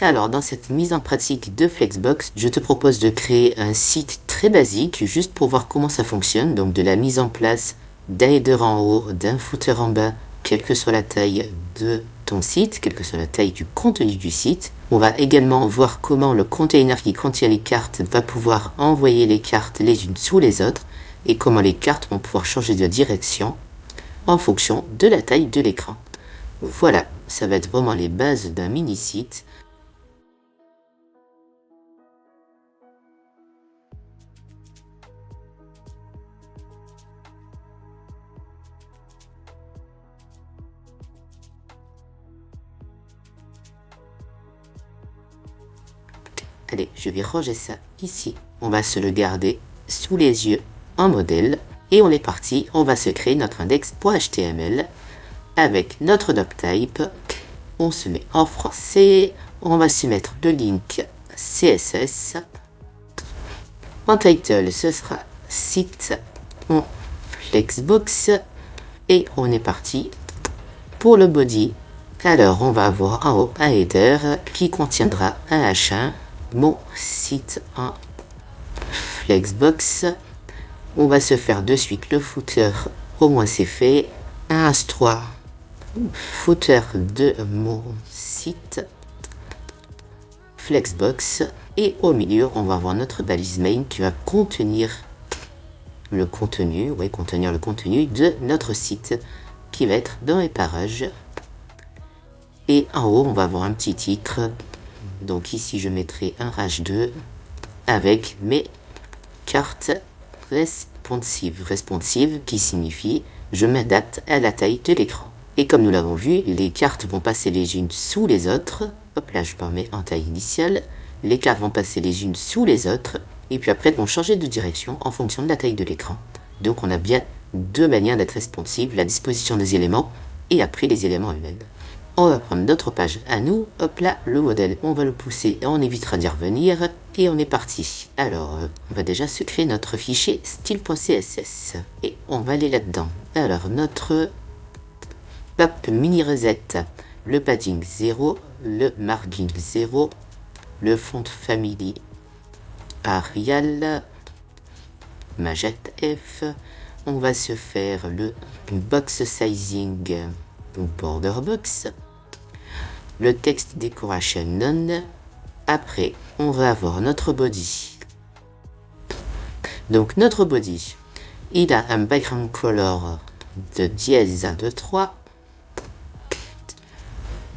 Alors, dans cette mise en pratique de Flexbox, je te propose de créer un site très basique, juste pour voir comment ça fonctionne. Donc, de la mise en place d'un header en haut, d'un footer en bas, quelle que soit la taille de ton site, quelle que soit la taille du contenu du site. On va également voir comment le container qui contient les cartes va pouvoir envoyer les cartes les unes sous les autres et comment les cartes vont pouvoir changer de direction en fonction de la taille de l'écran. Voilà, ça va être vraiment les bases d'un mini-site. Allez, je vais ranger ça ici. On va se le garder sous les yeux en modèle. Et on est parti, on va se créer notre index.html avec notre doctype. On se met en français. On va se mettre le link CSS. En title, ce sera site en Flexbox. Et on est parti pour le body. Alors, on va avoir en haut un header qui contiendra un H1. Mon site en Flexbox. On va se faire de suite le footer, au moins c'est fait. Un H3, footer de mon site Flexbox. Et au milieu, on va avoir notre balise main qui va contenir le contenu, de notre site qui va être dans les parages. Et en haut, on va avoir un petit titre. Donc ici, je mettrai un H2 avec mes cartes responsive qui signifie je m'adapte à la taille de l'écran. Et comme nous l'avons vu, les cartes vont passer les unes sous les autres. Hop là, je remets en taille initiale. Les cartes vont passer les unes sous les autres. Et puis après, elles vont changer de direction en fonction de la taille de l'écran. Donc on a bien deux manières d'être responsive, la disposition des éléments et après les éléments eux-mêmes. On va prendre notre page à nous, hop là, le modèle, on va le pousser et on évitera d'y revenir. Et on est parti. Alors, on va déjà se créer notre fichier style.css. Et on va aller là-dedans. Alors, notre mini reset, le padding 0, le margin 0, le font family Arial, Magette F. On va se faire le box sizing border box, le text decoration none. Après, on va avoir notre body. Donc, notre body, il a un background color de dièse de 3.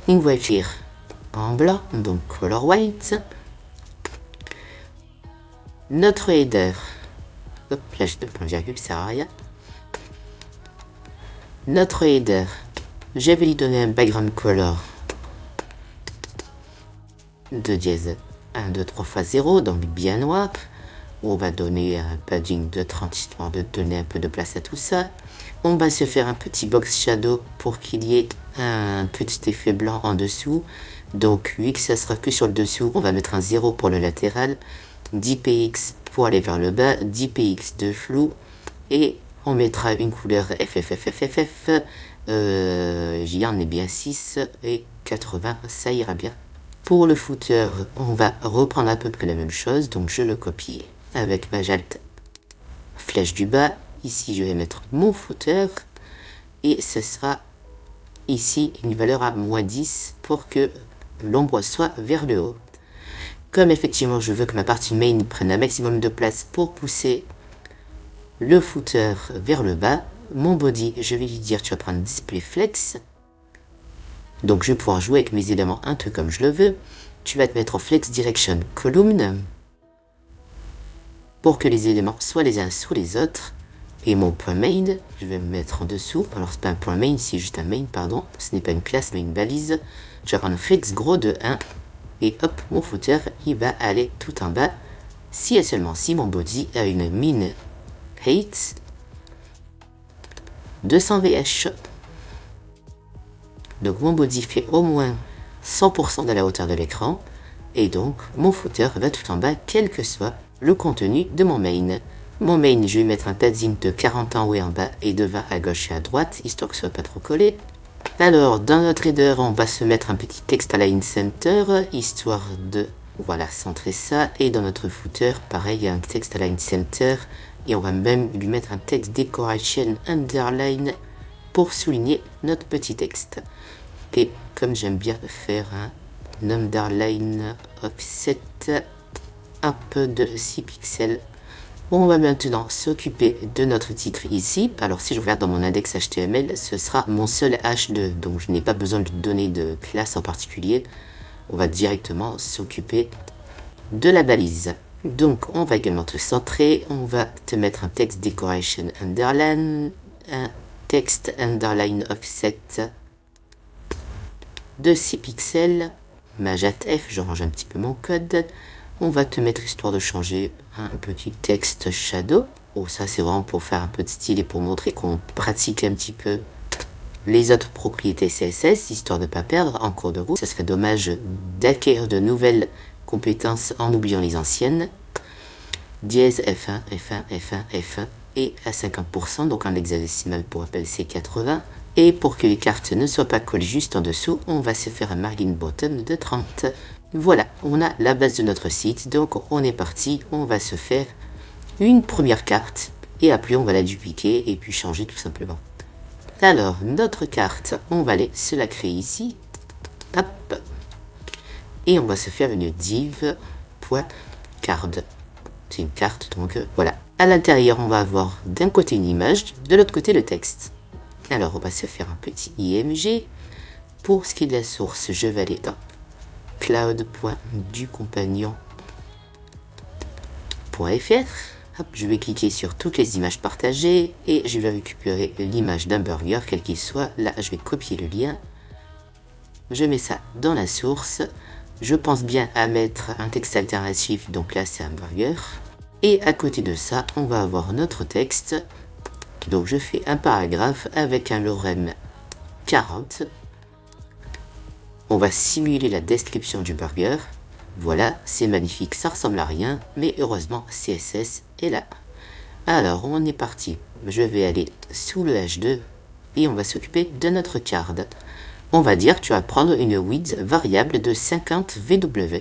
On va écrire en blanc, donc color white. Notre header, hop, là je ne virgule, ça sert à rien. Notre header, je vais lui donner un background color de dièse 1, 2, 3 fois 0, donc bien noir. On va donner un padding de 30 histoire de donner un peu de place à tout ça. On va se faire un petit box shadow pour qu'il y ait un petit effet blanc en dessous. Donc 8, ça sera que sur le dessous. On va mettre un 0 pour le latéral, 10 px pour aller vers le bas, 10 px de flou. Et on mettra une couleur FFFFFF. J'y en ai bien 6 et 80, ça ira bien. Pour le footer, on va reprendre à peu près la même chose, donc je le copie avec ma jalte flèche du bas. Ici, je vais mettre mon footer et ce sera ici une valeur à -10 pour que l'ombre soit vers le haut. Comme effectivement, je veux que ma partie main prenne un maximum de place pour pousser le footer vers le bas, mon body, je vais lui dire tu vas prendre display flex. Donc je vais pouvoir jouer avec mes éléments un peu comme je le veux. Tu vas te mettre en flex direction column pour que les éléments soient les uns sous les autres. Et mon point main, je vais me mettre en dessous. Alors c'est pas un point main, c'est juste un main, pardon. Ce n'est pas une classe mais une balise. Je vais prendre un flex gros de 1. Et hop, mon footer, il va aller tout en bas. Si et seulement si mon body a une min height 200 VH. Donc mon body fait au moins 100% de la hauteur de l'écran. Et donc mon footer va tout en bas, quel que soit le contenu de mon main. Mon main, je vais mettre un padding de 40 en haut et en bas et de 20 à gauche et à droite, histoire que ce soit pas trop collé. Alors, dans notre header, on va se mettre un petit texte align center, histoire de, voilà, centrer ça. Et dans notre footer, pareil, il y a un texte align center. Et on va même lui mettre un texte decoration underline pour souligner notre petit texte. Et comme j'aime bien faire un underline offset, un peu de 6 pixels. On va maintenant s'occuper de notre titre ici. Alors si je regarde dans mon index HTML, ce sera mon seul H2, donc je n'ai pas besoin de lui donner de classe en particulier. On va directement s'occuper de la balise. Donc on va également te centrer, on va te mettre un texte decoration underline, un texte underline offset de 6 pixels, Majat F, je range un petit peu mon code. On va te mettre, histoire de changer, un petit texte shadow. Oh, ça c'est vraiment pour faire un peu de style et pour montrer qu'on pratique un petit peu les autres propriétés CSS, histoire de ne pas perdre en cours de route. Ça serait dommage d'acquérir de nouvelles compétences en oubliant les anciennes. Dièse F1, F1, F1, F1 et à 50%, donc en hexadécimal pour rappel c'est 80. Et pour que les cartes ne soient pas collées juste en dessous, on va se faire un margin bottom de 30. Voilà, on a la base de notre site, donc on est parti, on va se faire une première carte, et après on va la dupliquer et puis changer tout simplement. Alors, notre carte, on va aller se la créer ici, hop, et on va se faire une div.card. C'est une carte, donc voilà. À l'intérieur, on va avoir d'un côté une image, de l'autre côté le texte. Alors, on va se faire un petit img. Pour ce qui est de la source, je vais aller dans cloud.ducompagnon.fr. Je vais cliquer sur toutes les images partagées et je vais récupérer l'image d'un burger, quel qu'il soit. Là, je vais copier le lien. Je mets ça dans la source. Je pense bien à mettre un texte alternatif, donc là, c'est un burger. Et à côté de ça, on va avoir notre texte. Donc, je fais un paragraphe avec un lorem 40. On va simuler la description du burger. Voilà, c'est magnifique, ça ressemble à rien, mais heureusement CSS est là. Alors, on est parti. Je vais aller sous le H2 et on va s'occuper de notre card. On va dire que tu vas prendre une width variable de 50 VW.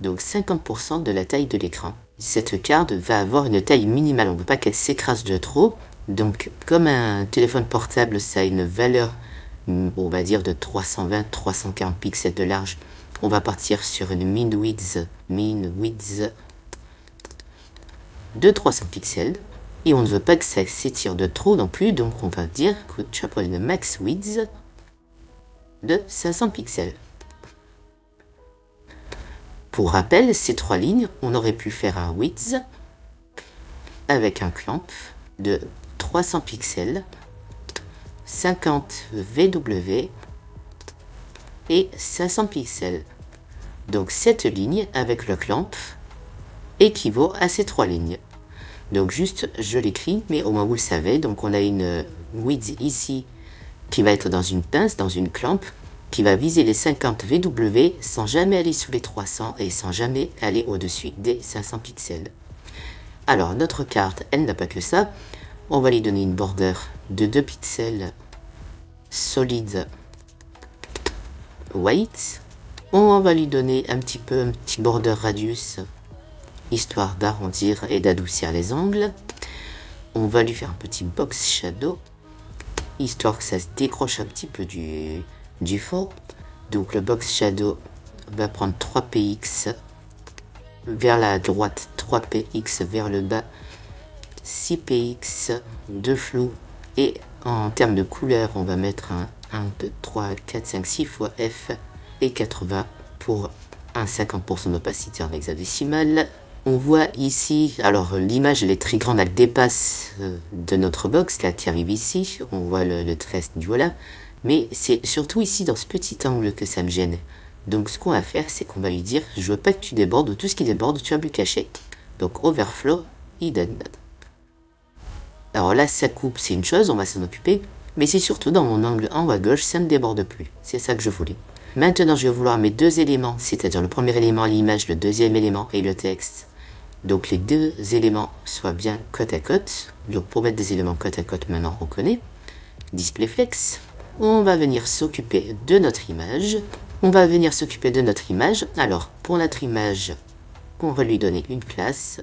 Donc 50% de la taille de l'écran. Cette carte va avoir une taille minimale, on ne veut pas qu'elle s'écrase de trop. Donc comme un téléphone portable, ça a une valeur, on va dire de 320-340 pixels de large, on va partir sur une min width de 300 pixels. Et on ne veut pas que ça s'étire de trop non plus, donc on va dire que tu vas prendre une max width de 500 pixels. Pour rappel, ces trois lignes, on aurait pu faire un width avec un clamp de 300 pixels, 50 VW et 500 pixels. Donc cette ligne avec le clamp équivaut à ces trois lignes. Donc juste, je l'écris, mais au moins vous le savez. Donc on a une width ici qui va être dans une pince, dans une clamp, qui va viser les 50 VW sans jamais aller sous les 300 et sans jamais aller au-dessus des 500 pixels. Alors notre carte, elle n'a pas que ça. On va lui donner une border de 2 pixels solide white. On va lui donner un petit border radius, histoire d'arrondir et d'adoucir les angles. On va lui faire un petit box shadow, histoire que ça se décroche un petit peu du fond. Donc le box shadow va prendre 3px vers la droite, 3px vers le bas, 6px de flou, et en termes de couleur on va mettre un 1, 2, 3, 4, 5, 6 fois F et 80 pour un 50% d'opacité en hexadécimal. On voit ici, alors l'image elle est très grande, elle dépasse de notre box là qui arrive ici, on voit le trait du voilà, mais c'est surtout ici dans ce petit angle que ça me gêne. Donc ce qu'on va faire, c'est qu'on va lui dire, je veux pas que tu débordes, tout ce qui déborde tu vas me le cacher. Donc overflow hidden. Alors là ça coupe, c'est une chose, on va s'en occuper, mais c'est surtout dans mon angle en haut à gauche, ça ne déborde plus, c'est ça que je voulais. Maintenant je vais vouloir mes deux éléments, c'est-à-dire le premier élément l'image, le deuxième élément et le texte. Donc les deux éléments soient bien côte à côte. Donc pour mettre des éléments côte à côte, maintenant on connaît. Display flex. on va venir s'occuper de notre image. Alors, pour notre image, on va lui donner une classe.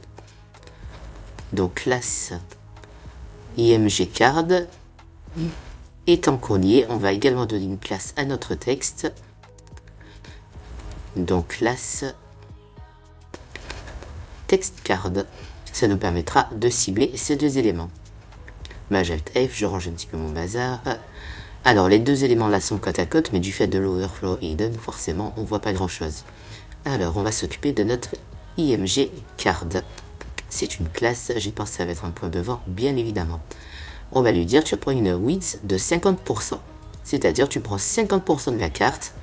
Donc, classe img card. Et tant qu'on y est, on va également donner une classe à notre texte. Donc, classe text card. Ça nous permettra de cibler ces deux éléments. Maj Alt F, je range un petit peu mon bazar. Alors, les deux éléments là sont côte à côte, mais du fait de l'overflow hidden, forcément, on voit pas grand chose. Alors, on va s'occuper de notre img card. C'est une classe, j'y pense que ça va être un point devant, bien évidemment. On va lui dire, tu prends une width de 50%. C'est-à-dire, tu prends 50% de la carte.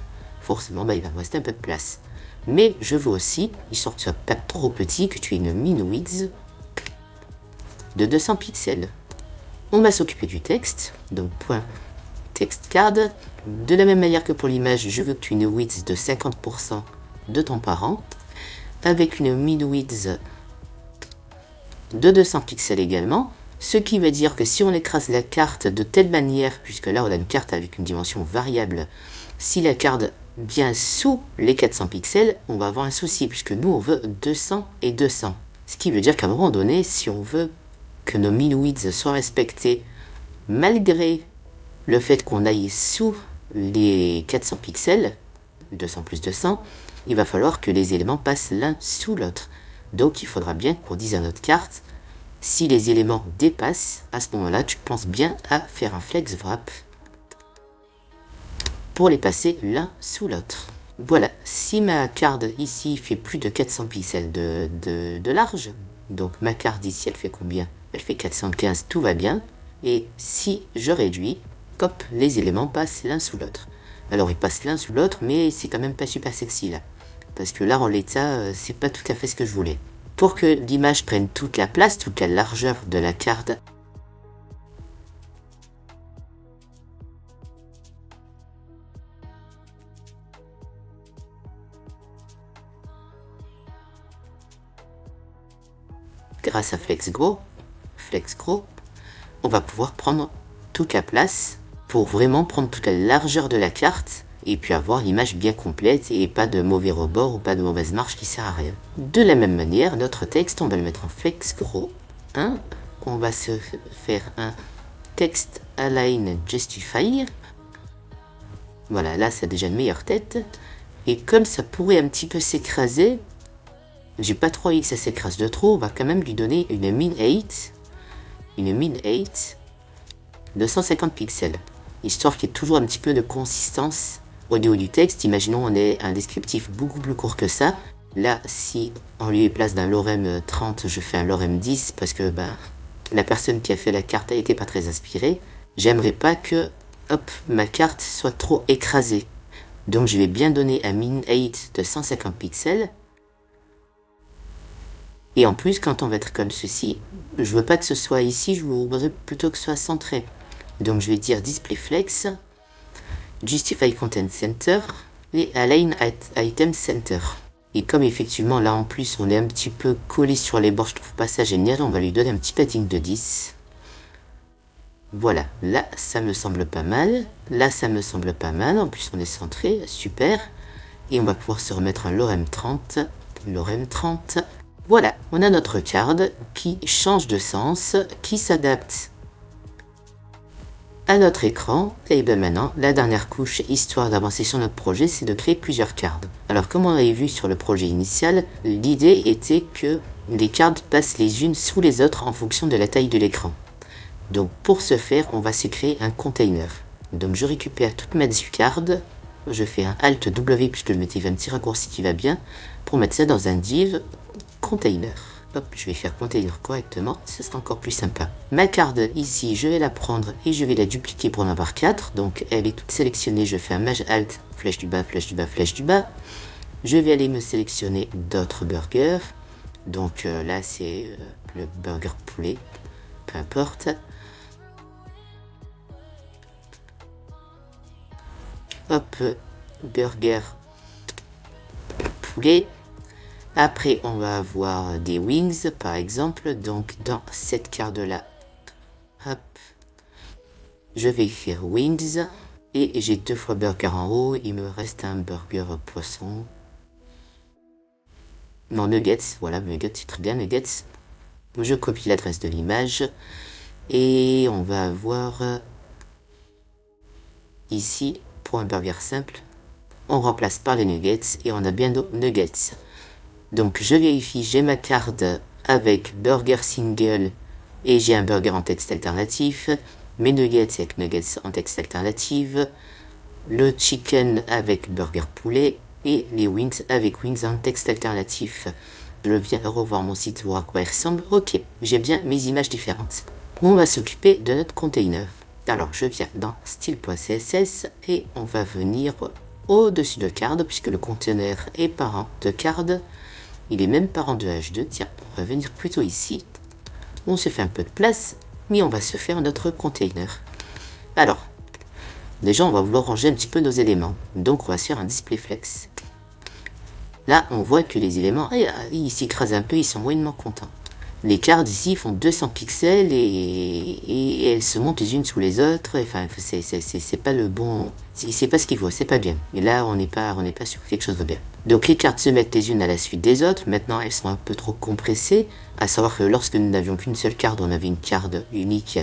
Forcément, il va me rester un peu de place. Mais je veux aussi, histoire que tu sois pas trop petit, que tu aies une min width de 200 pixels. On va s'occuper du texte. Donc, point text card. De la même manière que pour l'image, je veux que tu aies une width de 50% de ton parent. Avec une min width de 200 pixels également. Ce qui veut dire que si on écrase la carte de telle manière, puisque là on a une carte avec une dimension variable, si la carte vient sous les 400 pixels, on va avoir un souci, puisque nous on veut 200 et 200. Ce qui veut dire qu'à un moment donné, si on veut que nos min widths soient respectés, malgré le fait qu'on aille sous les 400 pixels, 200 plus 200, il va falloir que les éléments passent l'un sous l'autre. Donc il faudra bien qu'on dise à notre carte, si les éléments dépassent, à ce moment-là, tu penses bien à faire un flex wrap pour les passer l'un sous l'autre. Voilà, si ma carte ici fait plus de 400 pixels de large, donc ma carte ici elle fait combien? Elle fait 415, tout va bien. Et si je réduis, hop, les éléments passent l'un sous l'autre. Alors ils passent l'un sous l'autre, mais c'est quand même pas super sexy là. Parce que là en l'état, c'est pas tout à fait ce que je voulais. Pour que l'image prenne toute la place, toute la largeur de la carte, grâce à Flex Grow, on va pouvoir prendre toute la place pour vraiment prendre toute la largeur de la carte et puis avoir l'image bien complète et pas de mauvais rebord ou pas de mauvaise marge qui sert à rien. De la même manière, notre texte, on va le mettre en Flex Grow 1. On va se faire un Text Align Justify. Voilà, là, ça a déjà une meilleure tête. Et comme ça pourrait un petit peu s'écraser, j'ai pas trop envie que ça s'écrase de trop, on va quand même lui donner une min 8. Une min 8 de 150 pixels. Histoire qu'il y ait toujours un petit peu de consistance au niveau du texte. Imaginons on ait un descriptif beaucoup plus court que ça. Là, si en lieu et place d'un lorem 30, je fais un lorem 10 parce que la personne qui a fait la carte n'était pas très inspirée. J'aimerais pas que ma carte soit trop écrasée. Donc je vais bien donner un min 8 de 150 pixels. Et en plus, quand on va être comme ceci, je veux pas que ce soit ici, je voudrais plutôt que ce soit centré. Donc je vais dire Display Flex, Justify Content Center et Align Item Center. Et comme effectivement là en plus on est un petit peu collé sur les bords, je trouve pas ça génial, on va lui donner un petit padding de 10. Voilà, là ça me semble pas mal, là ça me semble pas mal, en plus on est centré, super. Et on va pouvoir se remettre un lorem 30, Voilà, on a notre card qui change de sens, qui s'adapte à notre écran. Et bien maintenant, la dernière couche, histoire d'avancer sur notre projet, c'est de créer plusieurs cards. Alors comme on avait vu sur le projet initial, l'idée était que les cards passent les unes sous les autres en fonction de la taille de l'écran. Donc pour ce faire, on va se créer un container. Donc je récupère toute ma card, je fais un Alt W puisque je m'étais fait un petit raccourci qui va bien, pour mettre ça dans un div container. Hop, je vais faire container correctement, ce sera encore plus sympa. Ma carte ici, je vais la prendre et je vais la dupliquer pour en avoir 4. Donc elle est toute sélectionnée, je fais un Maj Alt, flèche du bas, flèche du bas, flèche du bas. Je vais aller me sélectionner d'autres burgers. Donc là c'est le burger poulet, peu importe. Hop, burger poulet. Après, on va avoir des wings, par exemple. Donc, dans cette carte-là, hop, je vais écrire wings. Et j'ai 2 fois burger en haut, il me reste un burger poisson. Non, nuggets, voilà, nuggets, c'est très bien, nuggets. Je copie l'adresse de l'image. Et on va avoir ici, pour un burger simple, on remplace par les nuggets et on a bien nos nuggets. Donc je vérifie, j'ai ma carte avec burger single et j'ai un burger en texte alternatif, mes nuggets avec nuggets en texte alternatif, le chicken avec burger poulet et les wings avec wings en texte alternatif. Je viens revoir mon site voir à quoi il ressemble. Ok, j'ai bien mes images différentes. On va s'occuper de notre container. Alors je viens dans style.css et on va venir au-dessus de card puisque le container est parent de card. Il est même parent de H2. Tiens, on va venir plutôt ici. On se fait un peu de place, mais on va se faire notre container. Alors, déjà on va vouloir ranger un petit peu nos éléments. Donc on va se faire un display flex. Là, on voit que les éléments, ils s'écrasent un peu, ils sont moyennement contents. Les cartes ici font 200 pixels et elles se montent les unes sous les autres. Enfin, c'est pas le bon, c'est pas ce qu'il faut, c'est pas bien. Et là, on n'est pas sur quelque chose de bien. Donc les cartes se mettent les unes à la suite des autres. Maintenant, elles sont un peu trop compressées. À savoir que lorsque nous n'avions qu'une seule carte, on avait une carte unique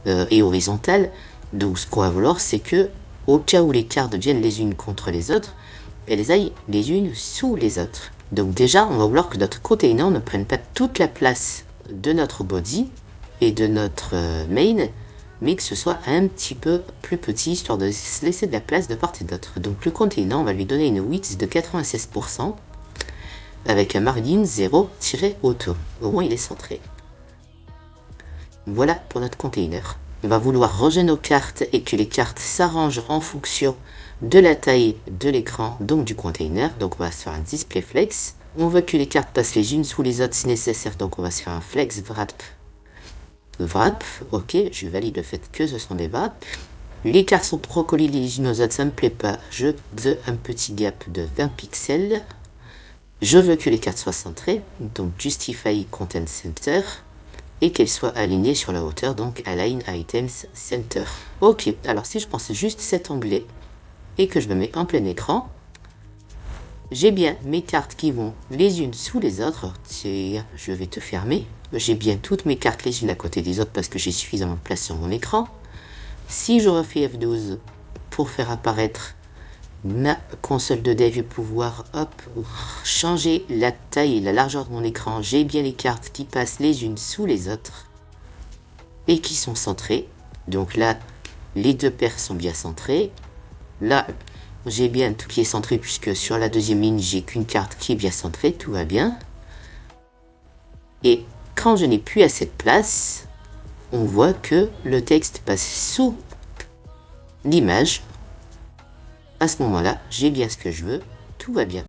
et horizontale. Donc ce qu'on va vouloir, c'est que au cas où les cartes viennent les unes contre les autres, elles aillent les unes sous les autres. Donc déjà, on va vouloir que notre container ne prenne pas toute la place de notre body et de notre main, mais que ce soit un petit peu plus petit, histoire de se laisser de la place de part et d'autre. Donc le container, on va lui donner une width de 96%, avec un margin 0-auto. Au moins, il est centré. Voilà pour notre container. On va vouloir ranger nos cartes et que les cartes s'arrangent en fonction de la taille de l'écran, donc du container. Donc on va se faire un display flex. On veut que les cartes passent les unes sous les autres si nécessaire, donc on va se faire un flex wrap. Wrap, ok, je valide le fait que ce sont des wraps. Les cartes sont trop collées les unes aux autres, ça me plaît pas. Je veux un petit gap de 20 pixels. Je veux que les cartes soient centrées, donc justify content center. Et qu'elles soient alignées sur la hauteur, donc Align Items Center. Ok, alors si je pense juste cet onglet et que je me mets en plein écran, j'ai bien mes cartes qui vont les unes sous les autres. Tiens, je vais te fermer. J'ai bien toutes mes cartes les unes à côté des autres parce que j'ai suffisamment de place sur mon écran. Si je refais F12 pour faire apparaître ma console de dev et pouvoir changer la taille et la largeur de mon écran, j'ai bien les cartes qui passent les unes sous les autres et qui sont centrées. Donc là, les deux paires sont bien centrées. Là, j'ai bien tout qui est centré puisque sur la deuxième ligne, j'ai qu'une carte qui est bien centrée, tout va bien. Et quand je n'ai plus assez de place, on voit que le texte passe sous l'image. À ce moment-là, j'ai bien ce que je veux, tout va bien.